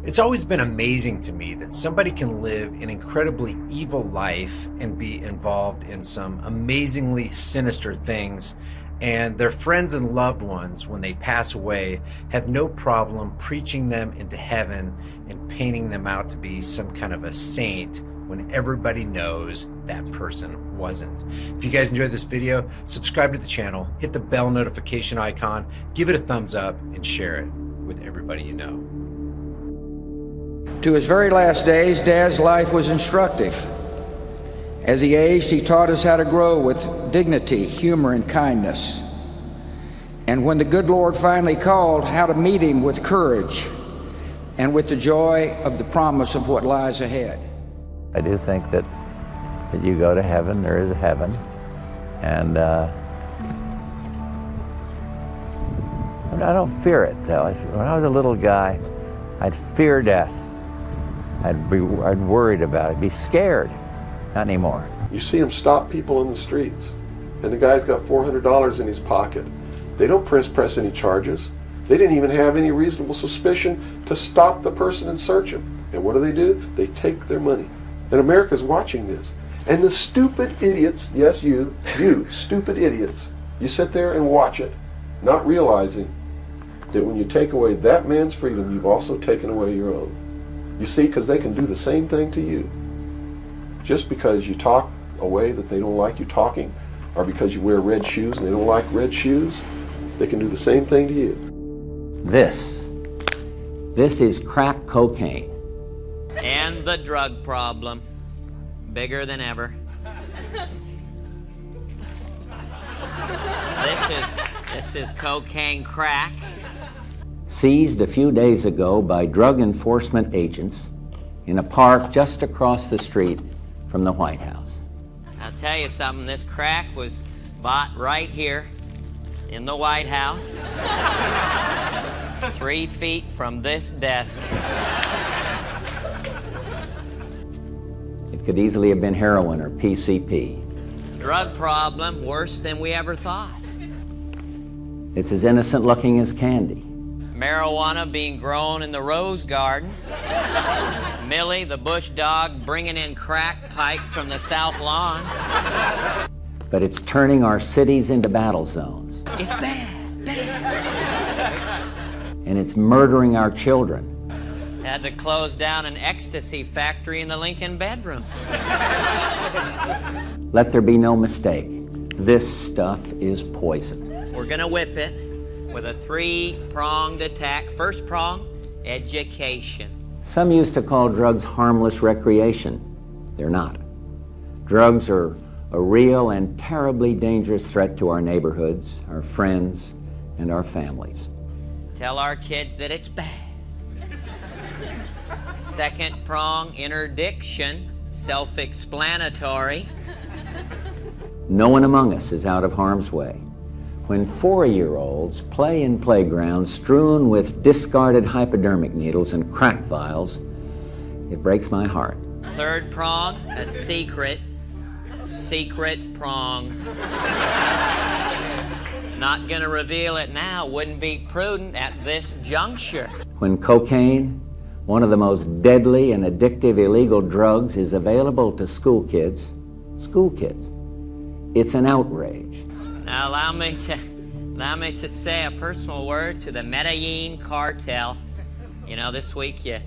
It's always been amazing to me that somebody can live an incredibly evil life and be involved in some amazingly sinister things, and their friends and loved ones, when they pass away, have no problem preaching them into heaven and painting them out to be some kind of a saint when everybody knows that person wasn't. If you guys enjoyed this video, subscribe to the channel, hit the bell notification icon, give it a thumbs up, and share it with everybody you know. To his very last days, Dad's life was instructive. As he aged, he taught us how to grow with dignity, humor, and kindness. And when the good Lord finally called, how to meet him with courage and with the joy of the promise of what lies ahead. I do think that you go to heaven, there is a heaven, and I don't fear it, though. When I was a little guy, I'd fear death. I'd worried about it, be scared. Not anymore. You see them stop people in the streets, and the guy's got $400 in his pocket. They don't press any charges. They didn't even have any reasonable suspicion to stop the person and search him. And what do? They take their money. And America's watching this. And the stupid idiots, yes, you stupid idiots, you sit there and watch it, not realizing that when you take away that man's freedom, you've also taken away your own. You see, because they can do the same thing to you. Just because you talk a way that they don't like you talking, or because you wear red shoes and they don't like red shoes, they can do the same thing to you. This is crack cocaine. And the drug problem, bigger than ever. This is cocaine crack. Seized a few days ago by drug enforcement agents in a park just across the street from the White House. I'll tell you something, this crack was bought right here in the White House, 3 feet from this desk. It could easily have been heroin or PCP. Drug problem worse than we ever thought. It's as innocent looking as candy. Marijuana being grown in the rose garden. Millie, the bush dog, bringing in crack pipe from the south lawn. But it's turning our cities into battle zones. It's bad. And it's murdering our children. Had to close down an ecstasy factory in the Lincoln bedroom. Let there be no mistake. This stuff is poison. We're gonna whip it with a 3-pronged attack. First prong, education. Some used to call drugs harmless recreation. They're not. Drugs are a real and terribly dangerous threat to our neighborhoods, our friends, and our families. Tell our kids that it's bad. Second prong, interdiction, self-explanatory. No one among us is out of harm's way. When 4-year-olds play in playgrounds strewn with discarded hypodermic needles and crack vials, it breaks my heart. Third prong, a secret prong. Not gonna reveal it now, wouldn't be prudent at this juncture. When cocaine, one of the most deadly and addictive illegal drugs, is available to school kids, it's an outrage. Now allow me to say a personal word to the Medellin cartel. You know, this week you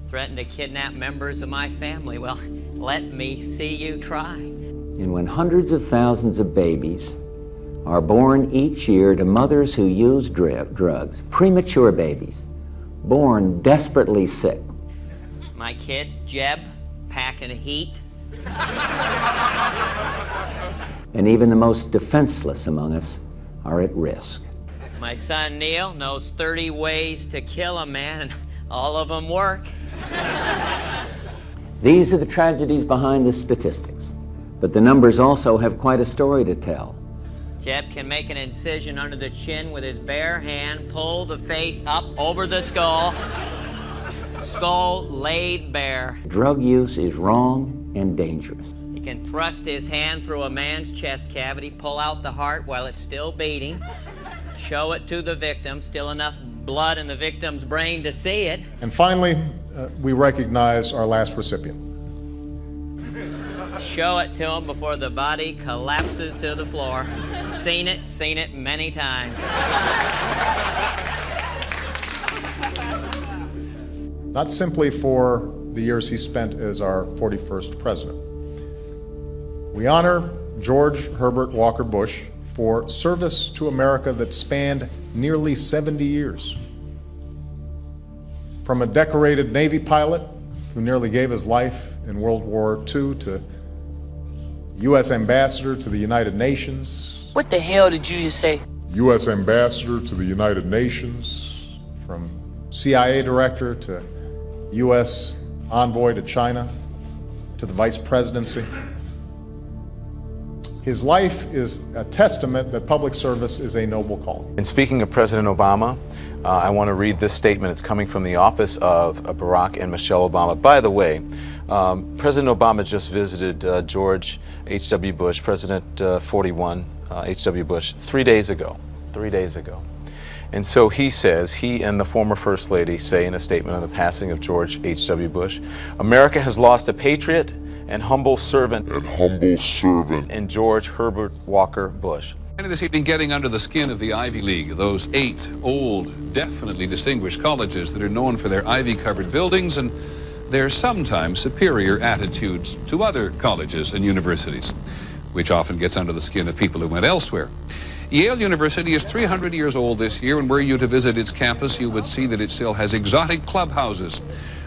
threatened to kidnap members of my family. Well, let me see you try. And when hundreds of thousands of babies are born each year to mothers who use drugs, premature babies, born desperately sick. My kids, Jeb, packing heat. And even the most defenseless among us are at risk. My son Neil knows 30 ways to kill a man, and all of them work. These are the tragedies behind the statistics, but the numbers also have quite a story to tell. Jeb can make an incision under the chin with his bare hand, pull the face up over the skull laid bare. Drug use is wrong and dangerous. He can thrust his hand through a man's chest cavity, pull out the heart while it's still beating, show it to the victim, still enough blood in the victim's brain to see it. And finally, we recognize our last recipient. Show it to him before the body collapses to the floor. Seen it many times. Not simply for the years he spent as our 41st president. We honor George Herbert Walker Bush for service to America that spanned nearly 70 years. From a decorated Navy pilot who nearly gave his life in World War II to U.S. Ambassador to the United Nations. What the hell did you just say? U.S. Ambassador to the United Nations. From CIA Director to U.S. Envoy to China, to the Vice Presidency. His life is a testament that public service is a noble calling. And speaking of President Obama, I want to read this statement. It's coming from the office of Barack and Michelle Obama. By the way, President Obama just visited George H.W. Bush, President 41 H.W. Bush, 3 days ago. 3 days ago. And so he says, he and the former First Lady say in a statement on the passing of George H.W. Bush, America has lost a patriot and humble servant in George Herbert Walker Bush. This evening, getting under the skin of the Ivy League, those 8 old, definitely distinguished colleges that are known for their ivy-covered buildings and their sometimes superior attitudes to other colleges and universities, which often gets under the skin of people who went elsewhere. Yale University is 300 years old this year, and were you to visit its campus, you would see that it still has exotic clubhouses,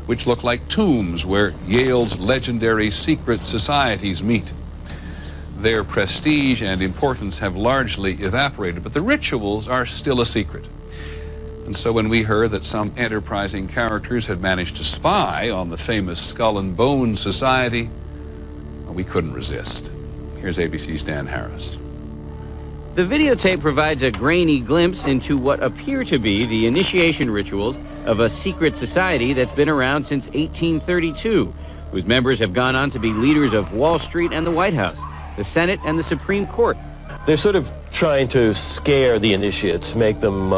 which look like tombs where Yale's legendary secret societies meet. Their prestige and importance have largely evaporated, but the rituals are still a secret. And so when we heard that some enterprising characters had managed to spy on the famous Skull and Bones Society, well, we couldn't resist. Here's ABC's Dan Harris. The videotape provides a grainy glimpse into what appear to be the initiation rituals of a secret society that's been around since 1832, whose members have gone on to be leaders of Wall Street and the White House, the Senate and the Supreme Court. They're sort of trying to scare the initiates, make them,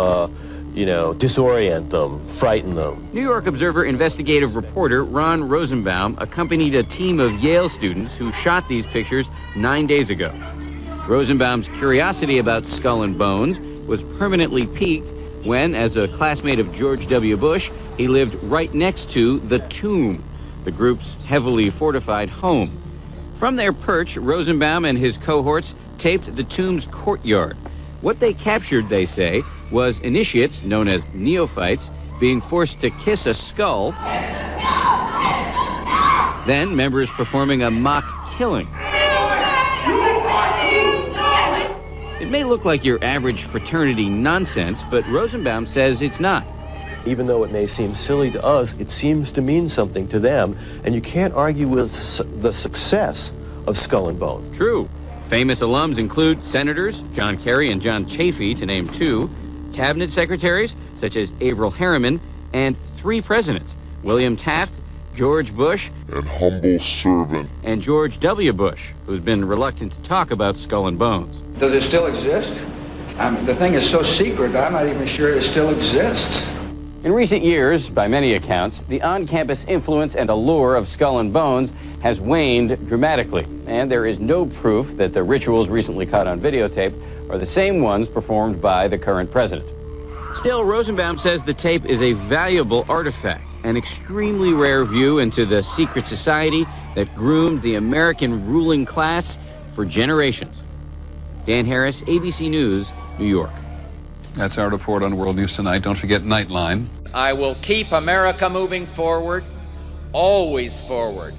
disorient them, frighten them. New York Observer investigative reporter Ron Rosenbaum accompanied a team of Yale students who shot these pictures 9 days ago. Rosenbaum's curiosity about Skull and Bones was permanently piqued when, as a classmate of George W. Bush, he lived right next to the Tomb, the group's heavily fortified home. From their perch, Rosenbaum and his cohorts taped the Tomb's courtyard. What they captured, they say, was initiates, known as neophytes, being forced to kiss a skull, then members performing a mock killing. It may look like your average fraternity nonsense, but Rosenbaum says it's not. Even though it may seem silly to us, it seems to mean something to them, and you can't argue with the success of Skull and Bones. True. Famous alums include senators John Kerry and John Chafee, to name 2, cabinet secretaries such as Averell Harriman, and 3 presidents, William Taft, George Bush, and humble servant, and George W. Bush, who's been reluctant to talk about Skull and Bones. Does it still exist? The thing is so secret, I'm not even sure it still exists. In recent years, by many accounts, the on-campus influence and allure of Skull and Bones has waned dramatically, and there is no proof that the rituals recently caught on videotape are the same ones performed by the current president. Still, Rosenbaum says the tape is a valuable artifact, an extremely rare view into the secret society that groomed the American ruling class for generations. Dan Harris, ABC News, New York. That's our report on World News Tonight. Don't forget Nightline. I will keep America moving forward, always forward,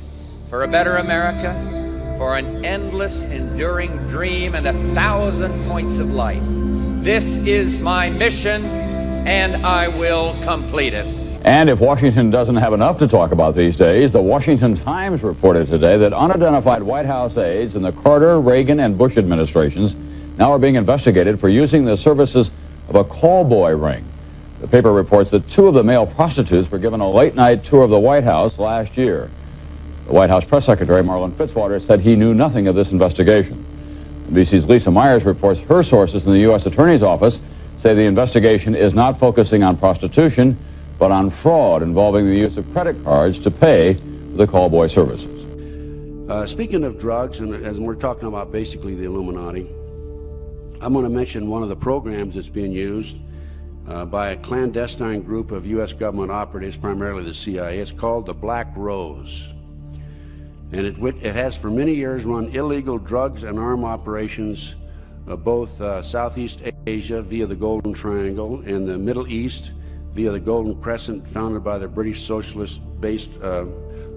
for a better America, for an endless, enduring dream and 1,000 points of light. This is my mission, and I will complete it. And if Washington doesn't have enough to talk about these days, the Washington Times reported today that unidentified White House aides in the Carter, Reagan, and Bush administrations now are being investigated for using the services of a call boy ring. The paper reports that 2 of the male prostitutes were given a late-night tour of the White House last year. The White House press secretary, Marlin Fitzwater, said he knew nothing of this investigation. NBC's Lisa Myers reports her sources in the U.S. Attorney's Office say the investigation is not focusing on prostitution, but on fraud involving the use of credit cards to pay for the callboy services. Speaking of drugs, and as we're talking about basically the Illuminati, I'm going to mention one of the programs that's being used by a clandestine group of U.S. government operatives, primarily the CIA. It's called the Black Rose. And it has for many years run illegal drugs and arm operations both Southeast Asia via the Golden Triangle and the Middle East via the Golden Crescent, founded by the British socialist-based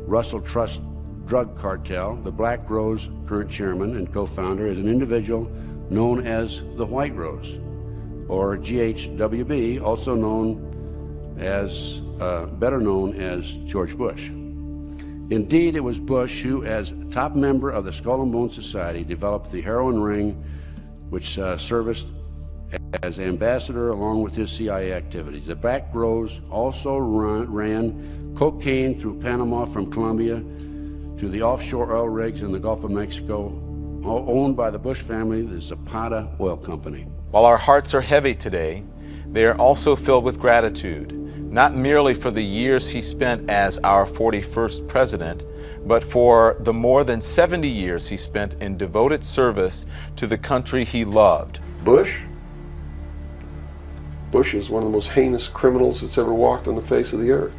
Russell Trust drug cartel. The Black Rose current chairman and co-founder is an individual known as the White Rose, or GHWB, also known as, better known as George Bush. Indeed, it was Bush who, as top member of the Skull and Bone Society, developed the heroin ring, which serviced as ambassador along with his CIA activities. The Black Rose also ran cocaine through Panama from Colombia to the offshore oil rigs in the Gulf of Mexico, owned by the Bush family, the Zapata Oil Company. While our hearts are heavy today, they are also filled with gratitude, not merely for the years he spent as our 41st president, but for the more than 70 years he spent in devoted service to the country he loved. Bush is one of the most heinous criminals that's ever walked on the face of the earth.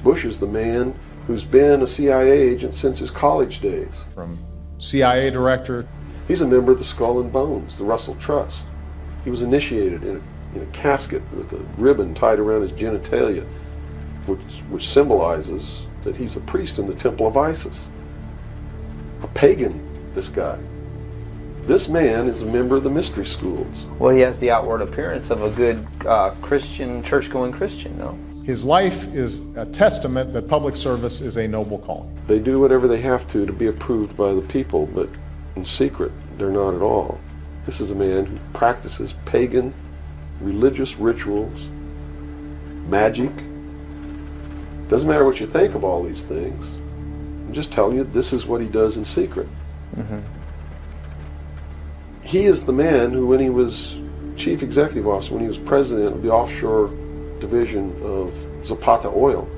Bush is the man who's been a CIA agent since his college days. From CIA director. He's a member of the Skull and Bones, the Russell Trust. He was initiated in a casket with a ribbon tied around his genitalia, which symbolizes that he's a priest in the temple of Isis. A pagan, this guy. This man is a member of the mystery schools. Well, he has the outward appearance of a good Christian, church-going Christian, no? His life is a testament that public service is a noble calling. They do whatever they have to be approved by the people, but in secret, they're not at all. This is a man who practices pagan religious rituals, magic. Doesn't matter what you think of all these things. I'm just telling you, this is what he does in secret. Mm-hmm. He is the man who, when he was chief executive officer, when he was president of the offshore division of Zapata Oil,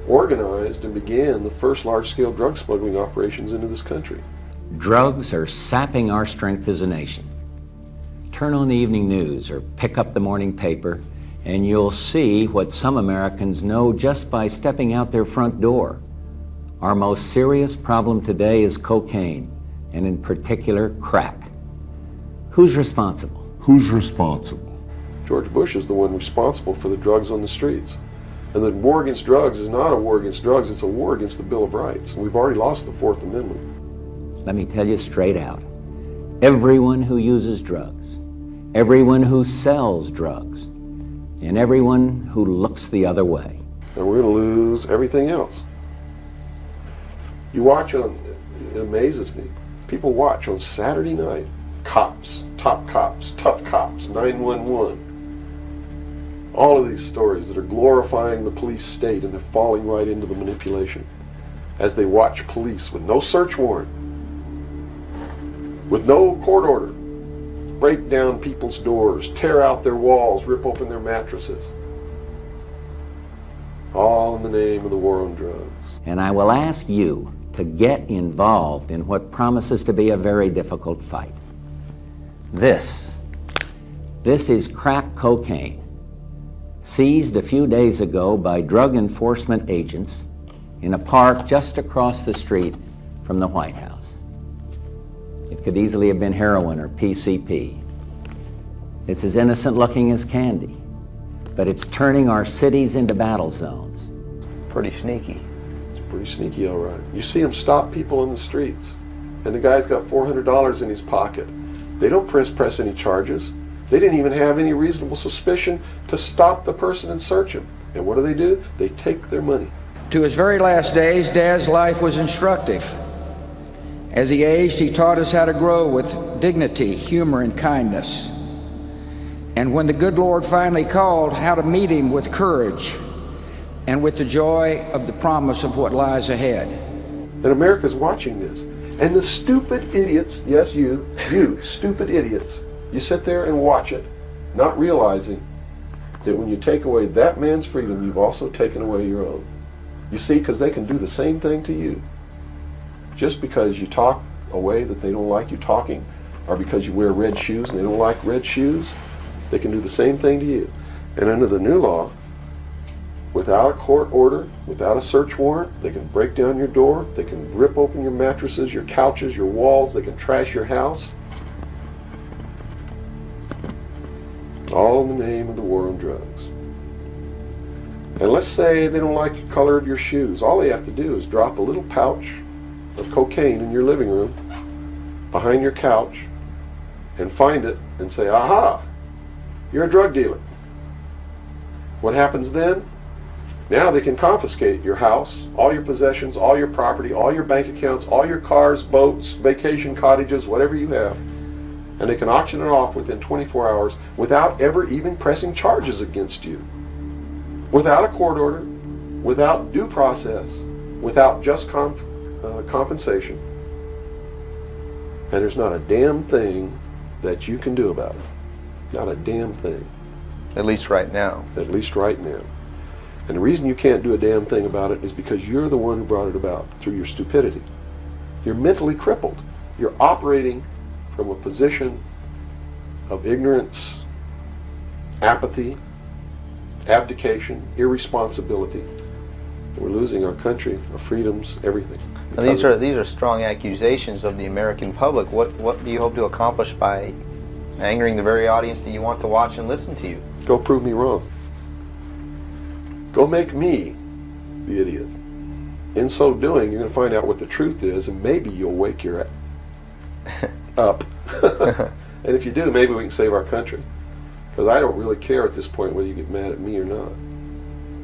organized and began the first large-scale drug smuggling operations into this country. Drugs are sapping our strength as a nation. Turn on the evening news or pick up the morning paper, and you'll see what some Americans know just by stepping out their front door. Our most serious problem today is cocaine, and in particular, crack. Who's responsible? Who's responsible? George Bush is the one responsible for the drugs on the streets. And the war against drugs is not a war against drugs, it's a war against the Bill of Rights. We've already lost the Fourth Amendment. Let me tell you straight out. Everyone who uses drugs, everyone who sells drugs, and everyone who looks the other way. And we're going to lose everything else. You watch on, it amazes me, people watch on Saturday night, cops, top cops, tough cops, 911. All of these stories that are glorifying the police state, and they're falling right into the manipulation as they watch police with no search warrant, with no court order, break down people's doors, tear out their walls, rip open their mattresses. All in the name of the war on drugs. And I will ask you to get involved in what promises to be a very difficult fight. This is crack cocaine, seized a few days ago by drug enforcement agents in a park just across the street from the White House. It could easily have been heroin or PCP. It's as innocent looking as candy, but it's turning our cities into battle zones. Pretty sneaky. It's pretty sneaky, all right. You see him stop people in the streets, and the guy's got $400 in his pocket. They don't press any charges. They didn't even have any reasonable suspicion to stop the person and search him. And what do? They take their money. To his very last days, Dad's life was instructive. As he aged, he taught us how to grow with dignity, humor, and kindness. And when the good Lord finally called, how to meet him with courage and with the joy of the promise of what lies ahead. And America's watching this. And the stupid idiots, yes, you stupid idiots, you sit there and watch it, not realizing that when you take away that man's freedom, you've also taken away your own. You see, because they can do the same thing to you. Just because you talk a way that they don't like you talking, or because you wear red shoes and they don't like red shoes, they can do the same thing to you. And under the new law, without a court order, without a search warrant, they can break down your door, they can rip open your mattresses, your couches, your walls, they can trash your house. All in the name of the war on drugs. And let's say they don't like the color of your shoes. All they have to do is drop a little pouch of cocaine in your living room, behind your couch, and find it and say, aha, you're a drug dealer. What happens then? Now they can confiscate your house, all your possessions, all your property, all your bank accounts, all your cars, boats, vacation cottages, whatever you have, and they can auction it off within 24 hours without ever even pressing charges against you. Without a court order, without due process, without just compensation. And there's not a damn thing that you can do about it. Not a damn thing. At least right now. At least right now. And the reason you can't do a damn thing about it is because you're the one who brought it about through your stupidity. You're mentally crippled. You're operating from a position of ignorance, apathy, abdication, irresponsibility. We're losing our country, our freedoms, everything. Now, these are strong accusations of the American public. What do you hope to accomplish by angering the very audience that you want to watch and listen to you? Go prove me wrong. Go make me the idiot. In so doing, you're going to find out what the truth is, and maybe you'll wake your up. And if you do, maybe we can save our country. Because I don't really care at this point whether you get mad at me or not.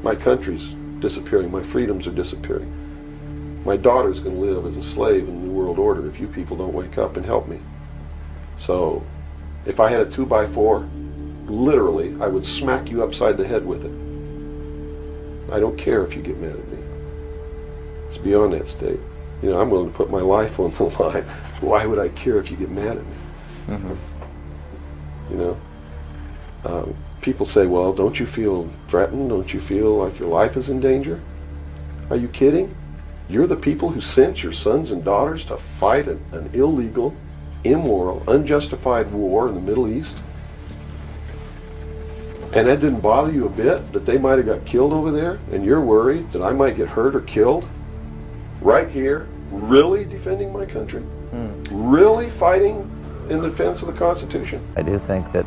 My country's disappearing. My freedoms are disappearing. My daughter's going to live as a slave in the New World Order if you people don't wake up and help me. So, if I had a 2x4, literally, I would smack you upside the head with it. I don't care if you get mad at me. It's beyond that state. You know, I'm willing to put my life on the line. Why would I care if you get mad at me? Mm-hmm. You know? People say, well, don't you feel threatened? Don't you feel like your life is in danger? Are you kidding? You're the people who sent your sons and daughters to fight an illegal, immoral, unjustified war in the Middle East? And that didn't bother you a bit, that they might have got killed over there, and you're worried that I might get hurt or killed? Right here, really defending my country? Really fighting in defense of the Constitution? I do think that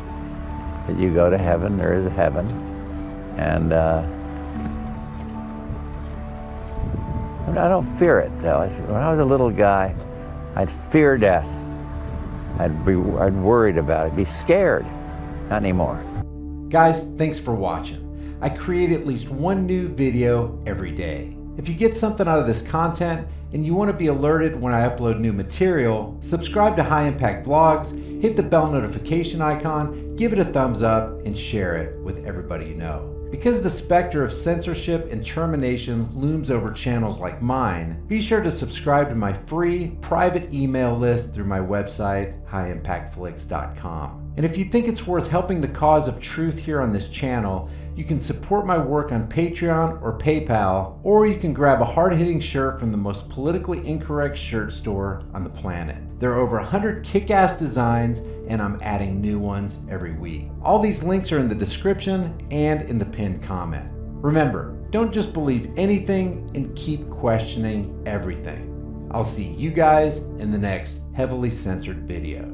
you go to heaven, there is a heaven, and I don't fear it, though. When I was a little guy, I'd fear death. I'd worried about it, be scared. Not anymore. Guys, thanks for watching. I create at least one new video every day. If you get something out of this content and you want to be alerted when I upload new material, subscribe to High Impact Vlogs, hit the bell notification icon, give it a thumbs up, and share it with everybody you know. Because the specter of censorship and termination looms over channels like mine, be sure to subscribe to my free private email list through my website, highimpactflix.com. And if you think it's worth helping the cause of truth here on this channel, you can support my work on Patreon or PayPal, or you can grab a hard-hitting shirt from the most politically incorrect shirt store on the planet. There are over 100 kick-ass designs, and I'm adding new ones every week. All these links are in the description and in the pinned comment. Remember, don't just believe anything and keep questioning everything. I'll see you guys in the next heavily censored video.